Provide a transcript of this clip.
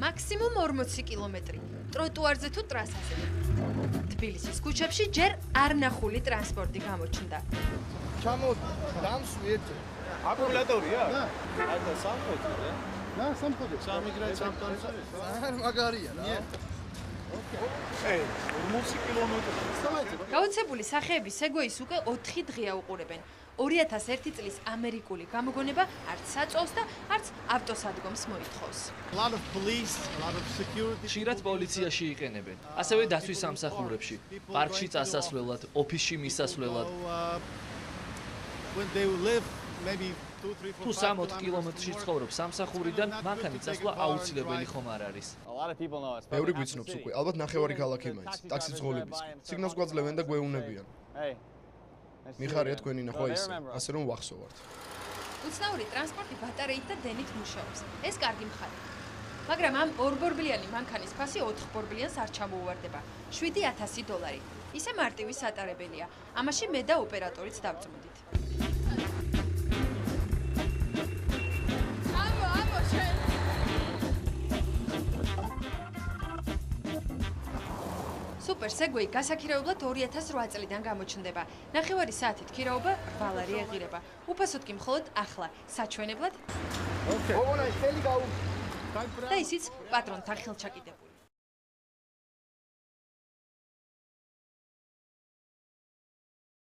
მაქსიმუმ 40 კილომეტრი. ტროტუარზე თუ ტრასაზე. თბილისის ქუჩებში ჯერ არ ნახული ტრანსპორტი გამოჩნდა. ჩამოდი, დამსვი ერთი. აკუმულატორია? და. აი და სამხოთი რა. და სამხოთი. სამიგრად სამტონს არის. არ მაგარია რა. ე, 40 კილომეტრი. გაოცებული სახეების სეგოის უკვე 4 დღეა უყურებენ. 2001 წლის ამერიკული გამოგონება არც საწოლს და არც ავტოსადგომს მოითხოვს. ხშირად პოლიციაში იყენებენ. ასევე დაცვის სამსახურებში, პარკში წასასვლელად, ოფისში მისასვლელად. თუ 3-4 კილომეტრში ცხოვრობ სამსახურიდან, მანქანი წასვლა აუცილებელი ხომ არ არის. ბევრი გვიცნობს უკვე, ალბათ ნახევარი ქალაქი მაინც, ტაქსი ძღოლების. სიგნალს გვაძლევენ და გვეუნებიან. მიხარია თქვენი ნახვა ისე, ასე რომ ვახსოვართ. უცნაური ტრანსპორტი ბატარეით და დენით მუშაობს. ეს კარგი მხარეა. მაგრამ ამ 2 ბორბლიანი მანქანის ფასი 4 ბორბლიანს არ ჩამოუვარდება. $7,000. ისე მარტივი სატარებელია. ამაში მე და ოპერატორიც დავწმუნდით. Super Segway გასაქირავებლად 2008 წლიდან გამოჩნდება. ნახევარი საათით ქირაობა 8 ლარი ეღირება. უფასოდ კი მხოლოდ ახლა, საჩვენებლად. ოკეი. ოგონაი, ხელი გაუ. და ისიც პატრონთან ხელჩაკიდებული.